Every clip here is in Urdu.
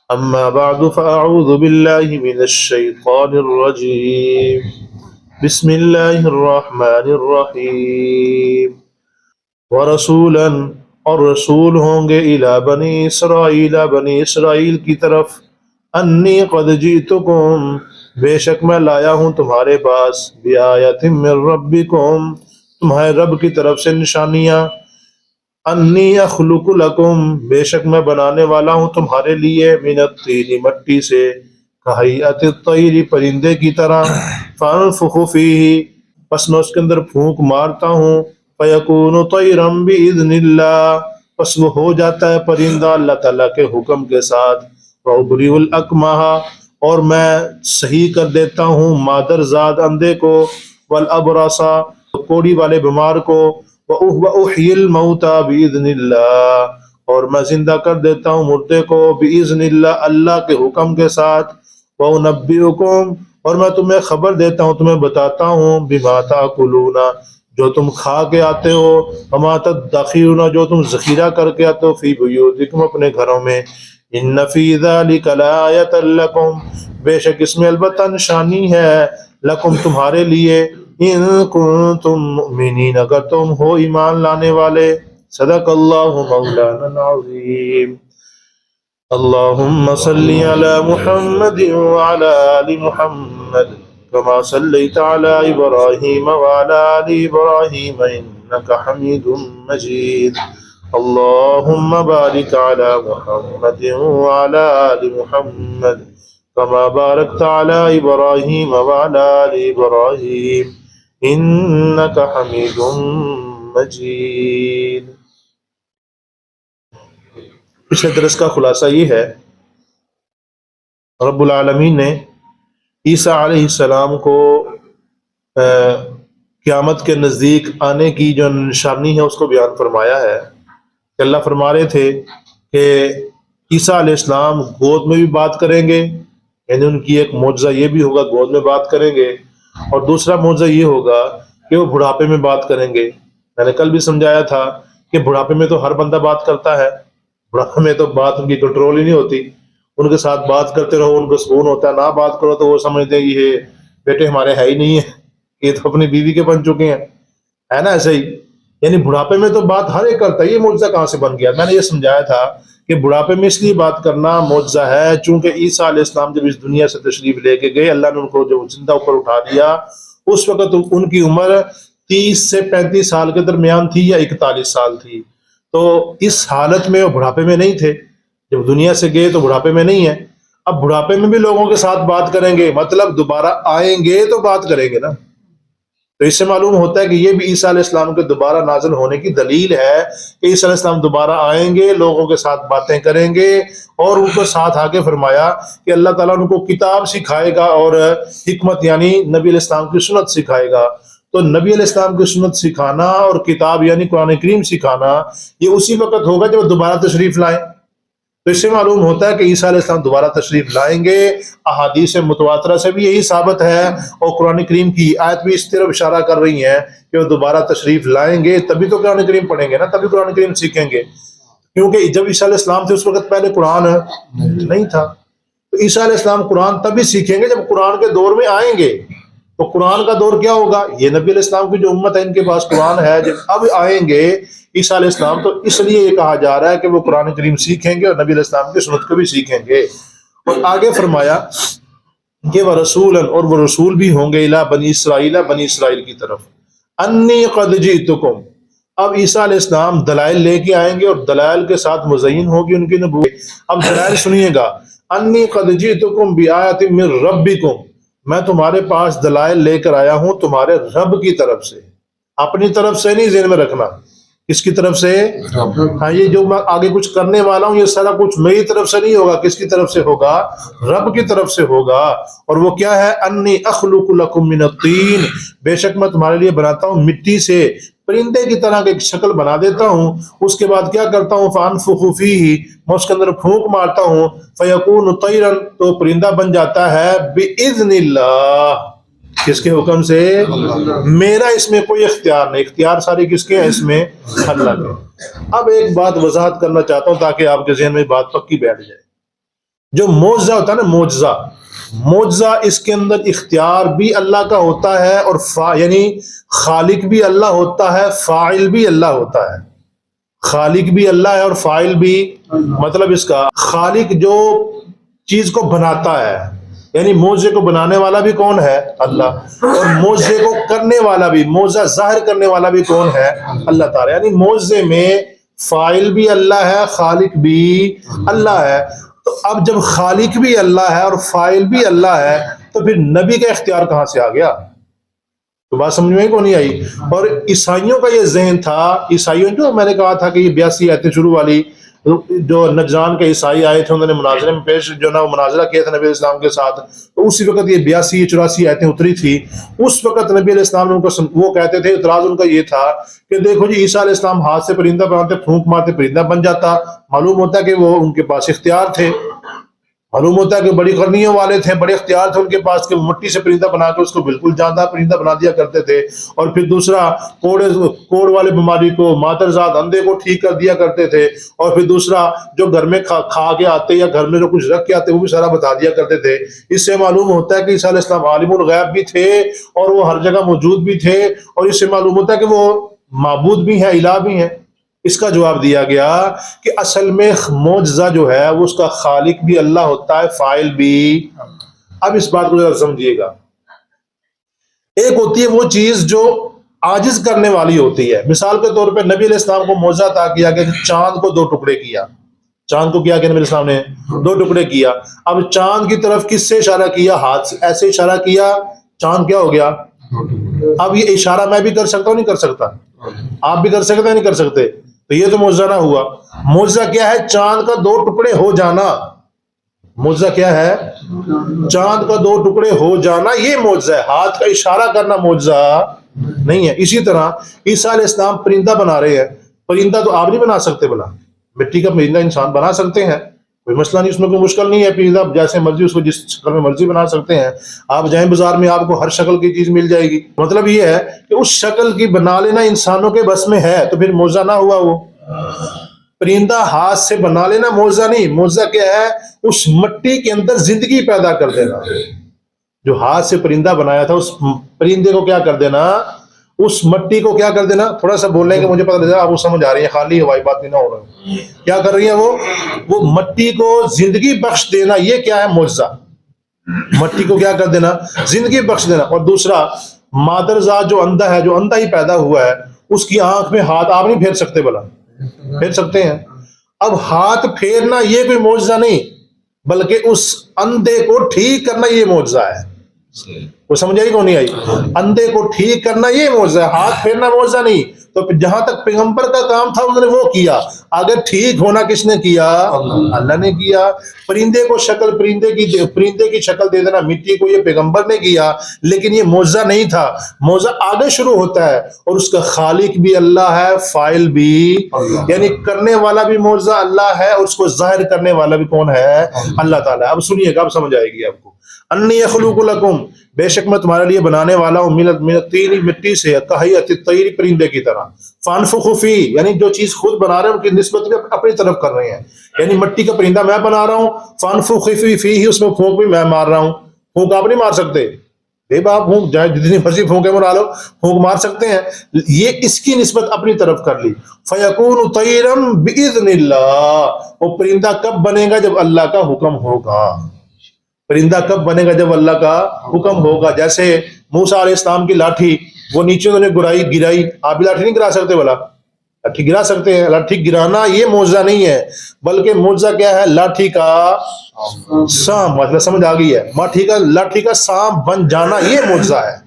أما بعد فأعوذ بالله من الشيطان الرجيم. بسم الله الرحمن الرحيم. ورسولا، اور رسول ہوں گے الی بنی اسرائیل کی طرف، انی قد جئتکم، بے شک میں لایا ہوں تمہارے پاس، بآیۃ من ربکم، تمہارے رب کی طرف سے نشانیاں، انی اخلق لکم، بے شک میں بنانے والا ہوں تمہارے لیے، من الطین، مٹی سے، کہیئت الطیر، پرندے کی طرح، فانفخ فیہ، پس میں اس کے اندر پھونک مارتا ہوں، فیکون طیرا باذن اللہ، پس وہ ہو جاتا ہے پرندہ اللہ تعالیٰ کے حکم کے ساتھ، وابری الاکمہ، اور میں صحیح کر دیتا ہوں مادر زاد اندھے کو، والابرص، کوڑی والے بیمار کو، وَأُحْيِي الْمَوْتَى بِإِذْنِ اللَّهِ، اور میں زندہ کر دیتا ہوں مردے کو، بِإِذْنِ اللَّهِ، اللہ کے حکم کے ساتھ، وَأُنَبِّئُكُمْ، اور میں تمہیں خبر دیتا ہوں، تمہیں بتاتا ہوں، بِمَا تَأْكُلُونَ، جو تم کھا کے آتے ہو، وَمَا تَدَّخِرُونَ، جو تم ذخیرہ کر کے آتے ہو، فِي بُيُوتِكُمْ، اپنے گھروں میں، إِنَّ فِي ذَلِكَ لَآيَةً لَكُمْ، بے شک اس میں البتہ نشانی ہے، لکم، تمہارے لیے، ان کنتم مؤمنین، اگر تم ہو ایمان لانے والے۔ صدق اللہ مولانا العظیم۔ اللہم صلی علی محمد وعلی آل محمد کما صلیت علی ابراہیم وعلی آل ابراہیم انک حمید مجید۔ اللہم بارک علی محمد وعلی آل محمد کما بارکت علی ابراہیم وعلی آل ابراہیم انک حمید مجید۔ پچھلے درس کا خلاصہ یہ ہے، رب العالمین نے عیسیٰ علیہ السلام کو قیامت کے نزدیک آنے کی جو نشانی ہے اس کو بیان فرمایا ہے، کہ اللہ فرما رہے تھے کہ عیسیٰ علیہ السلام گود میں بھی بات کریں گے، یعنی ان کی ایک معجزہ یہ بھی ہوگا گود میں بات کریں گے، اور دوسرا معجزہ یہ ہوگا کہ وہ بڑھاپے میں بات کریں گے۔ میں نے کل بھی سمجھایا تھا کہ بڑھاپے میں تو ہر بندہ بات کرتا ہے، بڑھاپے میں تو بات ان کی کنٹرول ہی نہیں ہوتی، ان کے ساتھ بات کرتے رہو ان کو سکون ہوتا ہے، نہ بات کرو تو وہ سمجھتے ہیں یہ بیٹے ہمارے ہے ہی نہیں ہیں، یہ تو اپنی بیوی کے بن چکے ہیں، ہے نا ایسے ہی۔ یعنی بڑھاپے میں تو بات ہر ایک کرتا ہے، یہ معجزہ کہاں سے بن گیا؟ میں نے یہ سمجھایا تھا کہ بڑھاپے میں اس لیے بات کرنا معجزہ ہے چونکہ عیسیٰ علیہ السلام جب اس دنیا سے تشریف لے کے گئے، اللہ نے ان کو جو زندہ اوپر اٹھا دیا، اس وقت ان کی عمر 30 سے 35 سال کے درمیان تھی یا 41 سال تھی، تو اس حالت میں وہ بڑھاپے میں نہیں تھے، جب دنیا سے گئے تو بڑھاپے میں نہیں ہے۔ اب بڑھاپے میں بھی لوگوں کے ساتھ بات کریں گے، مطلب دوبارہ آئیں گے تو بات کریں گے نا، تو اس سے معلوم ہوتا ہے کہ یہ بھی عیسیٰ علیہ السلام کے دوبارہ نازل ہونے کی دلیل ہے کہ عیسیٰ علیہ السلام دوبارہ آئیں گے، لوگوں کے ساتھ باتیں کریں گے، اور ان کو ساتھ آگے فرمایا کہ اللہ تعالیٰ ان کو کتاب سکھائے گا اور حکمت یعنی نبی علیہ السلام کی سنت سکھائے گا۔ تو نبی علیہ السلام کی سنت سکھانا اور کتاب یعنی قرآن کریم سکھانا یہ اسی وقت ہوگا جب دوبارہ تشریف لائیں۔ تو اس سے معلوم ہوتا ہے کہ عیسیٰ علیہ السلام دوبارہ تشریف لائیں گے، احادیث متواترہ سے بھی یہی ثابت ہے، اور قرآن کریم کی آیت بھی اس طرف اشارہ کر رہی ہیں کہ وہ دوبارہ تشریف لائیں گے، تبھی تو قرآن کریم پڑھیں گے نا، تبھی قرآن کریم سیکھیں گے، کیونکہ جب عیسیٰ علیہ السلام تھے اس وقت پہلے قرآن نہیں تھا، تو عیسیٰ علیہ السلام قرآن تبھی سیکھیں گے جب قرآن کے دور میں آئیں گے۔ تو قرآن کا دور کیا ہوگا؟ یہ نبی علیہ السلام کی جو امت ہے ان کے پاس قرآن ہے، جب اب آئیں گے عیسیٰ علیہ السلام تو اس لیے یہ کہا جا رہا ہے کہ وہ قرآن کریم سیکھیں گے اور نبی علیہ السلام کی سنت کو بھی سیکھیں گے۔ اور آگے فرمایا کہ وہ رسول، اور وہ رسول بھی ہوں گے الی بنی اسرائیل، بنی اسرائیل کی طرف، انی قد جئتکم، اب عیسیٰ علیہ السلام دلائل لے کے آئیں گے اور دلائل کے ساتھ مزین ہوگی ان کی نبوت۔ اب دلائل سنیے گا، انی قد جئتکم بآیۃ من ربکم، میں تمہارے پاس دلائل لے کر آیا ہوں تمہارے رب کی طرف سے، اپنی طرف سے نہیں، ذہن میں رکھنا، کس کی طرف سے؟ ہاں، یہ جو میں آگے کچھ کرنے والا ہوں یہ سارا کچھ میری طرف سے نہیں ہوگا، کس کی طرف سے ہوگا؟ رب کی طرف سے ہوگا۔ اور وہ کیا ہے؟ انی اخلق لکم من الطین، بے شک میں تمہارے لیے بناتا ہوں مٹی سے پرندے کی طرح ایک شکل بنا دیتا ہوں، اس کے بعد کیا کرتا ہوں؟ فانفخ فیہ، میں اس کے اندر پھونک مارتا ہوں، فیکون طیرا، تو پرندہ بن جاتا ہے، باذن اللہ، کس کے حکم سے؟ میرا اس میں کوئی اختیار نہیں، اختیار سارے کس کے ہیں اس میں؟ اللہ کے۔ اب ایک بات وضاحت کرنا چاہتا ہوں تاکہ آپ کے ذہن میں بات پکی بیٹھ جائے۔ جو معجزہ ہوتا ہے نا معجزہ اس کے اندر اختیار بھی اللہ کا ہوتا ہے، اور یعنی خالق بھی اللہ ہوتا ہے، فاعل بھی اللہ ہوتا ہے۔ خالق بھی اللہ ہے اور فاعل بھی، مطلب اس کا خالق جو چیز کو بناتا ہے، یعنی معجزے کو بنانے والا بھی کون ہے؟ اللہ، اور معجزے کو کرنے والا بھی، معجزہ ظاہر کرنے والا بھی کون ہے؟ اللہ تعالیٰ۔ یعنی معجزے میں فاعل بھی اللہ ہے، خالق بھی اللہ ہے۔ تو اب جب خالق بھی اللہ ہے اور فاعل بھی اللہ ہے تو پھر نبی کا اختیار کہاں سے آ گیا؟ تو بات سمجھ میں کو نہیں آئی۔ اور عیسائیوں کا یہ ذہن تھا، عیسائیوں جو میں نے کہا تھا کہ یہ 82 آیتیں شروع والی، جو نجران کے عیسائی آئے تھے انہوں نے مناظرے میں پیش جو نا مناظرہ کیا تھا نبی علیہ السلام کے ساتھ، تو اسی وقت یہ 82-84 آیتیں اتری تھی۔ اس وقت نبی علیہ السلام نے ان کو وہ کہتے تھے، اعتراض ان کا یہ تھا کہ دیکھو جی عیسیٰ علیہ السلام ہاتھ سے پرندہ بناتے، پھونک مارتے پرندہ بن جاتا، معلوم ہوتا ہے کہ وہ ان کے پاس اختیار تھے، معلوم ہوتا ہے کہ بڑی کرنیوں والے تھے، بڑے اختیار تھے ان کے پاس کہ مٹی سے پرندہ بنا کے اس کو بالکل جاندار پرندہ بنا دیا کرتے تھے۔ اور پھر دوسرا کوڑ والے بیماری کو، مادرزاد اندھے کو ٹھیک کر دیا کرتے تھے۔ اور پھر دوسرا جو گھر میں کھا کے آتے یا گھر میں جو کچھ رکھ کے آتے وہ بھی سارا بتا دیا کرتے تھے۔ اس سے معلوم ہوتا ہے کہ عیسیٰ علیہ السلام عالم الغیب بھی تھے اور وہ ہر جگہ موجود بھی تھے، اور اس سے معلوم ہوتا ہے کہ وہ معبود بھی ہیں، الہ بھی ہیں۔ اس کا جواب دیا گیا کہ اصل میں معجزہ جو ہے وہ اس کا خالق بھی اللہ ہوتا ہے، فاعل بھی۔ اب اس بات کو ذرا سمجھیے گا، ایک ہوتی ہے وہ چیز جو عاجز کرنے والی ہوتی ہے۔ مثال کے طور پہ نبی علیہ السلام کو معجزہ عطا کیا کہ چاند کو 2 ٹکڑے کیا، چاند کو کیا کہ نبی علیہ السلام نے 2 ٹکڑے کیا۔ اب چاند کی طرف کس سے اشارہ کیا؟ ہاتھ سے، ایسے اشارہ کیا، چاند کیا ہو گیا؟ اب یہ اشارہ میں بھی کر سکتا ہوں نہیں کر سکتا؟ آپ بھی کر سکتے ہیں نہیں کر سکتے؟ تو یہ تو معجزہ نہ ہوا۔ معجزہ کیا ہے؟ چاند کا 2 ٹکڑے ہو جانا۔ معجزہ کیا ہے؟ چاند کا 2 ٹکڑے ہو جانا، یہ معجزہ ہے۔ ہاتھ کا اشارہ کرنا معجزہ نہیں ہے۔ اسی طرح عیسیٰ علیہ السلام پرندہ بنا رہے ہیں، پرندہ تو آپ نہیں بنا سکتے، بلا مٹی کا پرندہ انسان بنا سکتے ہیں، کوئی مسئلہ نہیں، اس میں کوئی مشکل نہیں ہے۔ پرندہ جیسے مرضی اس کو جس شکل میں مرضی بنا سکتے ہیں۔ آپ جائیں بازار میں آپ کو ہر شکل کی چیز مل جائے گی۔ مطلب یہ ہے کہ اس شکل کی بنا لینا انسانوں کے بس میں ہے، تو پھر معجزہ نہ ہوا۔ وہ پرندہ ہاتھ سے بنا لینا معجزہ نہیں، معجزہ کیا ہے؟ اس مٹی کے اندر زندگی پیدا کر دینا۔ جو ہاتھ سے پرندہ بنایا تھا اس پرندے کو کیا کر دینا؟ اس مٹی کو کیا کر دینا؟ تھوڑا سا بولنے کے مجھے پتہ لگا آپ وہ سمجھ آ رہی ہے، خالی ہوائی بات نہیں نہ ہو رہا ہے۔ کیا کر رہی ہیں وہ مٹی کو زندگی بخش دینا، یہ کیا ہے؟ معجزہ۔ مٹی کو کیا کر دینا؟ زندگی بخش دینا۔ اور دوسرا مادرزاد جو اندھا ہے، جو اندھا ہی پیدا ہوا ہے، اس کی آنکھ میں ہاتھ آپ نہیں پھیر سکتے، بلا پھیر سکتے ہیں؟ اب ہاتھ پھیرنا یہ کوئی معجزہ نہیں، بلکہ اس اندھے کو ٹھیک کرنا یہ معجزہ ہے۔ وہ سمجھ آئی کو نہیں آئی؟ اندھے کو ٹھیک کرنا یہ معجزہ ہے، ہاتھ پھیرنا معجزہ نہیں۔ تو جہاں تک پیغمبر کا کام تھا انہوں نے وہ کیا، اگر ٹھیک ہونا کس نے کیا؟ اللہ نے کیا۔ پرندے کو شکل پرندے کی شکل دے دینا مٹی کو، یہ پیغمبر نے کیا، لیکن یہ معجزہ نہیں تھا۔ معجزہ آگے شروع ہوتا ہے، اور اس کا خالق بھی اللہ ہے، فاعل بھی، یعنی کرنے والا بھی معجزہ اللہ ہے، اور اس کو ظاہر کرنے والا بھی کون ہے؟ اللہ تعالیٰ۔ اب سنیے گا، اب سمجھ آئے گی آپ کو۔ انی اخلق لکم، بے شک میں تمہارے لیے بنانے والا ہوں، من الطین، مٹی سے، کہیۃ الطیر، پرندے کی طرح، فانفخ فی، یعنی جو چیز خود بنا رہے ہیں ان کی نسبت بھی اپنی طرف کر رہے ہیں، یعنی مٹی کا پرندہ میں بنا رہا ہوں، فانفخ فی، اس میں پھونک بھی میں مار رہا ہوں۔ پھونک آپ نہیں مار سکتے، بے باپ پھونک جائے جتنی مرضی پھونکے مرا لو، پھونک مار سکتے ہیں، یہ اس کی نسبت اپنی طرف کر لی۔ فیکون طیرا باذن اللہ، وہ پرندہ کب بنے گا؟ جب اللہ کا حکم ہوگا۔ پرندہ کب بنے گا؟ جب اللہ کا حکم ہوگا۔ جیسے موسیٰ علیہ السلام کی لاٹھی، وہ نیچے انہوں نے گرائی، آپ بھی لاٹھی نہیں گرا سکتے، بلا لاٹھی گرا سکتے ہیں؟ لاٹھی گرانا یہ معجزہ نہیں ہے، بلکہ معجزہ کیا ہے؟ لاٹھی کا سام، مطلب سمجھ آ گئی ہے؟ لاٹھی کا سام بن جانا یہ معجزہ ہے۔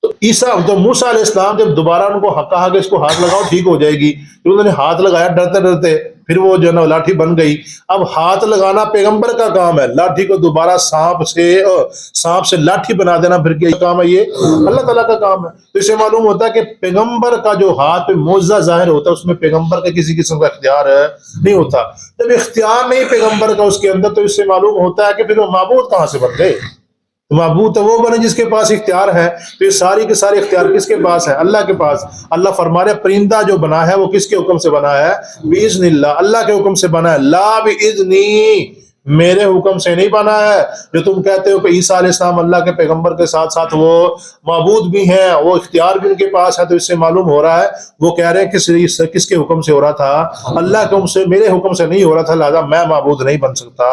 تو موسیٰ علیہ السلام جب دوبارہ ان کو کہا کہ اس کو ہاتھ لگاؤ ٹھیک ہو جائے گی، تو انہوں نے ہاتھ لگایا ڈرتے ڈرتے، پھر وہ جو ہے نا لاٹھی بن گئی۔ اب ہاتھ لگانا پیغمبر کا کام ہے، لاٹھی کو دوبارہ سانپ سے لاٹھی بنا دینا پھر کیا کام ہے؟ یہ اللہ تعالیٰ کا کام ہے۔ تو اس سے معلوم ہوتا ہے کہ پیغمبر کا جو ہاتھ پہ معجزہ ظاہر ہوتا ہے اس میں پیغمبر کا کسی قسم کا اختیار نہیں ہوتا۔ جب اختیار نہیں پیغمبر کا اس کے اندر، تو اس سے معلوم ہوتا ہے کہ پھر وہ معبود کہاں سے بن گئے؟ معبود تو وہ بنے جس کے پاس اختیار ہے۔ تو یہ ساری کے سارے اختیار کس کے پاس ہے؟ اللہ کے پاس۔ اللہ فرما رہے پرندہ جو بنا ہے وہ کس کے حکم سے بنا ہے؟ باذن اللہ، اللہ کے حکم سے بنا ہے، لا باذنی، میرے حکم سے نہیں بنا ہے. جو تم کہتے ہو کہ عیسیٰ علیہ السلام اللہ کے پیغمبر کے ساتھ ساتھ وہ معبود بھی ہیں, وہ اختیار بھی ان کے پاس ہے, تو اس سے معلوم ہو رہا ہے وہ کہہ رہے ہیں کس کے حکم سے ہو رہا تھا, اللہ کے حکم سے, میرے حکم سے نہیں ہو رہا تھا, لہذا میں معبود نہیں بن سکتا.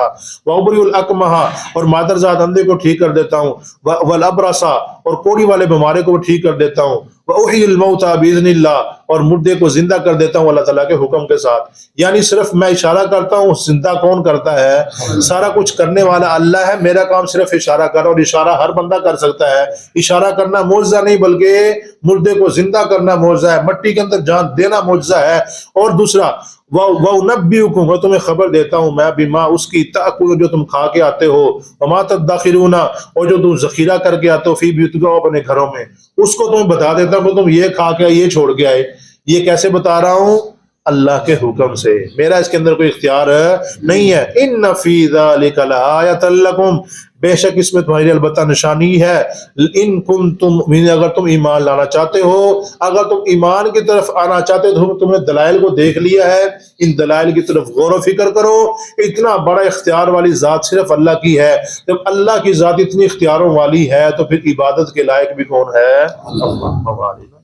وَأُبْرِئُ الْأَكْمَحَ, اور مادرزاد اندھے کو ٹھیک کر دیتا ہوں, وَالْأَبْرَصَ, اور کوڑی والے بیمارے کو ٹھیک کر دیتا ہوں, وَأُحْيِي الْمَوْتَى بِإِذْنِ اللَّهِ, اور مردے کو زندہ کر دیتا ہوں اللہ تعالیٰ کے حکم کے ساتھ. یعنی صرف میں اشارہ کرتا ہوں, زندہ کون کرتا ہے؟ سارا کچھ کرنے والا اللہ ہے. میرا کام صرف اشارہ کر, اور اشارہ ہر بندہ کر سکتا ہے. اشارہ کرنا معجزہ نہیں بلکہ مردے کو زندہ کرنا معجزہ ہے, مٹی کے اندر جان دینا معجزہ ہے. اور دوسرا وَأُنَبِّئُكُمْ, اور تمہیں خبر دیتا ہوں میں, بما, اس کی تأکلون, جو تم کھا کے آتے ہو, وَمَا تَدَّخِرُونَ, اور جو تم ذخیرہ کر کے آتے ہو, فی بیوتکم, اپنے گھروں میں, اس کو تمہیں بتا دیتا ہوں کہ تم یہ کھا کے یہ چھوڑ کے آئے. یہ کیسے بتا رہا ہوں؟ اللہ کے حکم سے, میرا اس کے اندر کوئی اختیار نہیں ہے. ان فی ذلک لآیۃ لکم, بے شک اس میں تمہارے لیے البتہ نشانی ہے. ان کنتم, اگر تم ایمان لانا چاہتے ہو, اگر تم ایمان کی طرف آنا چاہتے ہو تو تمہیں دلائل کو دیکھ لیا ہے, ان دلائل کی طرف غور و فکر کرو. اتنا بڑا اختیار والی ذات صرف اللہ کی ہے. جب اللہ کی ذات اتنی اختیاروں والی ہے تو پھر عبادت کے لائق بھی کون ہے؟ اللہ.